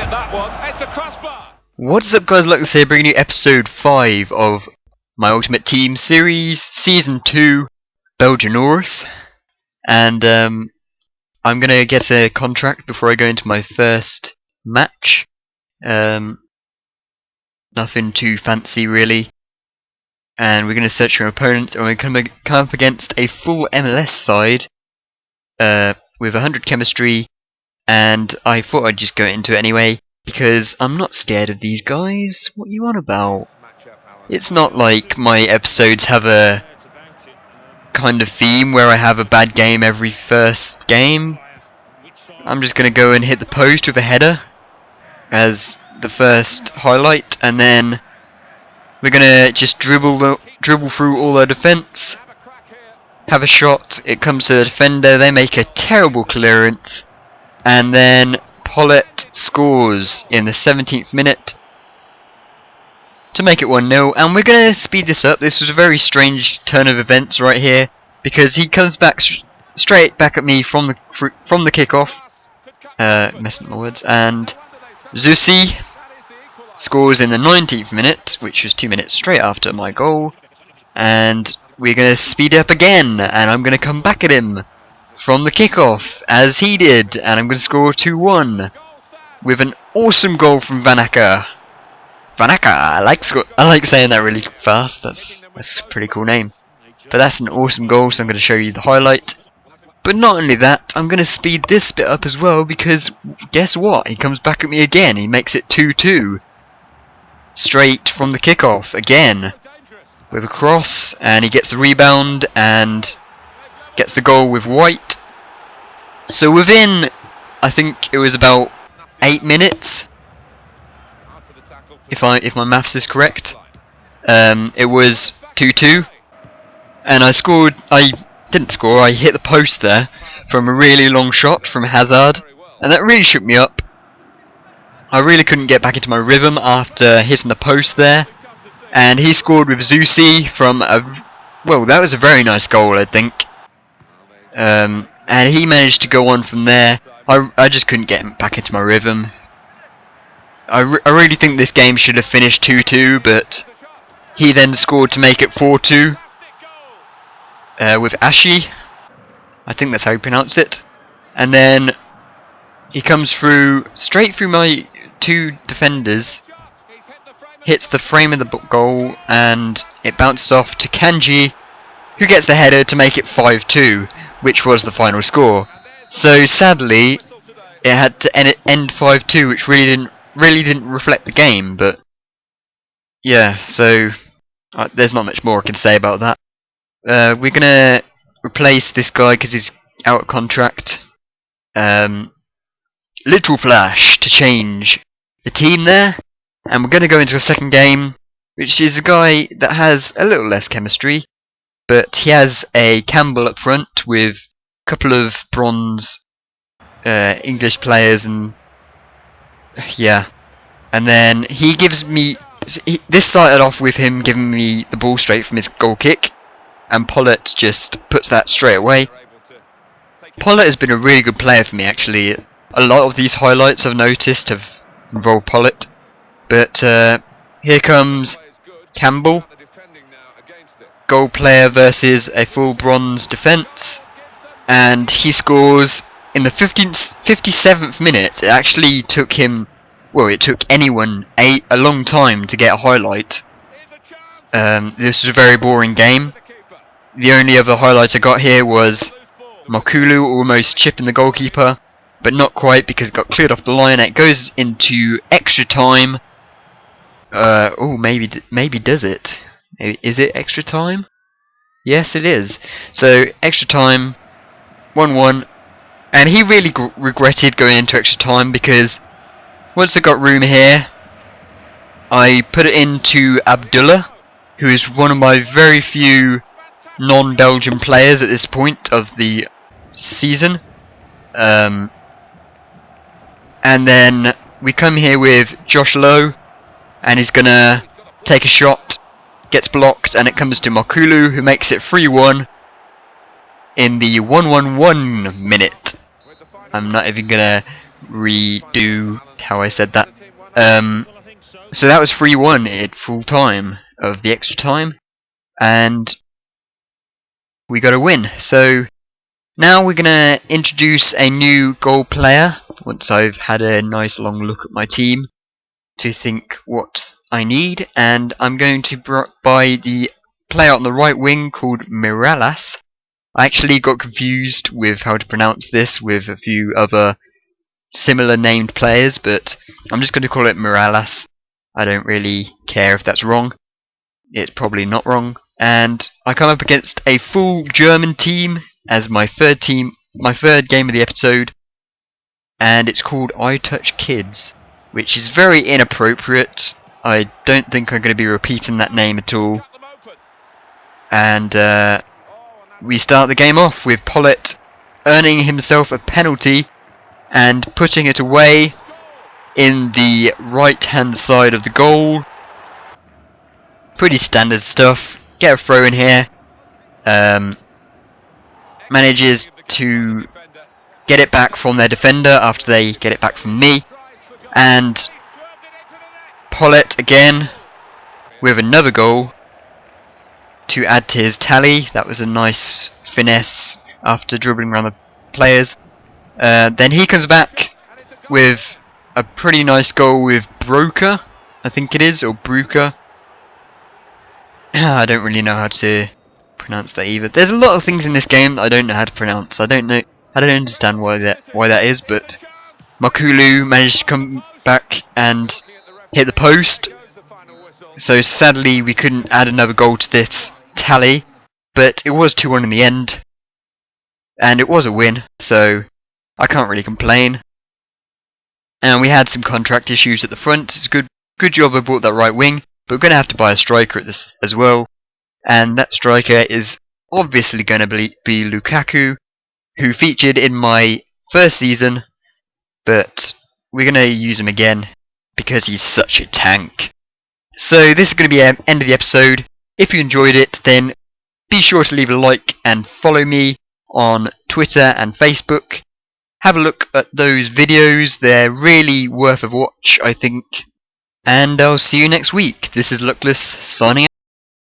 at that one. It's the crossbar. What's up, guys? Luckless here, bringing you episode 5 of my Ultimate Team series, season 2, Belgianaurus. And I'm gonna get a contract before I go into my first match. Nothing too fancy really. And we're gonna search for an opponent, and we're gonna come up against a full MLS side with 100 chemistry. And I thought I'd just go into it anyway, because I'm not scared of these guys. What are you on about? It's not like my episodes have a kind of theme where I have a bad game every first game. I'm just gonna go and hit the post with a header as the first highlight, and then we're gonna just dribble through all their defence, have a shot, it comes to the defender, they make a terrible clearance, and then Pollett scores in the 17th minute to make it 1-0. And we're going to speed this up. This was a very strange turn of events right here, because he comes back straight back at me from the kickoff, messing up my words, and Zusi scores in the 19th minute, which was 2 minutes straight after my goal. And we're going to speed it up again, and I'm going to come back at him from the kickoff, as he did, and I'm going to score 2-1 with an awesome goal from Vanaka. I like saying that really fast. That's a pretty cool name. But that's an awesome goal, so I'm going to show you the highlight. But not only that, I'm going to speed this bit up as well, because guess what? He comes back at me again. He makes it 2-2 straight from the kickoff again with a cross, and he gets the rebound and gets the goal with white. So within, I think it was about 8 minutes, if my maths is correct, it was 2-2, and I scored. I didn't score. I hit the post there from a really long shot from Hazard, and that really shook me up. I really couldn't get back into my rhythm after hitting the post there, and he scored with Zusi from a, well, that was a very nice goal, I think. And he managed to go on from there. I just couldn't get back into my rhythm. I really think this game should have finished 2-2, but he then scored to make it 4-2 with Ashi. I think that's how you pronounce it. And then he comes straight through my two defenders, hits the frame of the goal, and it bounces off to Kanji, who gets the header to make it 5-2. Which was the final score. So sadly, it had to end 5-2, which really didn't reflect the game. But yeah, so there's not much more I can say about that. We're gonna replace this guy because he's out of contract. Literal flash to change the team there, and we're gonna go into a second game, which is a guy that has a little less chemistry. But he has a Campbell up front with a couple of bronze English players, and yeah. And then he gives me... this started off with him giving me the ball straight from his goal kick, and Pollett just puts that straight away. Pollett has been a really good player for me, actually. A lot of these highlights I've noticed have involved Pollett. But here comes Campbell. Goal player versus a full bronze defence, and he scores in the 57th minute. It actually took him, well, it took anyone a long time to get a highlight. This was a very boring game. The only other highlight I got here was Makulu almost chipping the goalkeeper, but not quite, because it got cleared off the line. It goes into extra time. Oh, maybe does it? Is it extra time? Yes, it is. So, extra time, 1-1. And he really regretted going into extra time, because once I got room here, I put it into Abdullah, who is one of my very few non-Belgian players at this point of the season. And then we come here with Josh Lowe, and he's gonna take a shot. Gets blocked, and it comes to Makulu, who makes it 3-1 in the 111 minute. I'm not even gonna redo how I said that. So that was 3-1 at full time of the extra time, and we got a win. So now we're gonna introduce a new goal player once I've had a nice long look at my team to think what I need, and I'm going to buy the player on the right wing called Mirallas. I actually got confused with how to pronounce this with a few other similar named players, but I'm just going to call it Mirallas. I don't really care if that's wrong. It's probably not wrong. And I come up against a full German team as my third game of the episode, and it's called I Touch Kids, which is very inappropriate. I don't think I'm going to be repeating that name at all. And we start the game off with Pollitt earning himself a penalty and putting it away in the right hand side of the goal. Pretty standard stuff. Get a throw in here. Manages to get it back from their defender after they get it back from me. And Pollitt again with another goal to add to his tally. That was a nice finesse after dribbling around the players. Then he comes back with a pretty nice goal with Broker, I think it is, or Bruker. I don't really know how to pronounce that either. There's a lot of things in this game that I don't know how to pronounce. I don't understand why that is, but Makulu managed to come back and hit the post. So sadly we couldn't add another goal to this tally, but it was 2-1 in the end, and it was a win, so I can't really complain. And we had some contract issues at the front. It's a good job I bought that right wing, but we're going to have to buy a striker at this as well, and that striker is obviously going to be Lukaku, who featured in my first season, but we're going to use him again because he's such a tank. So this is going to be the end of the episode. If you enjoyed it, then be sure to leave a like and follow me on Twitter and Facebook. Have a look at those videos, they're really worth a watch, I think. And I'll see you next week. This is Luckless, signing out.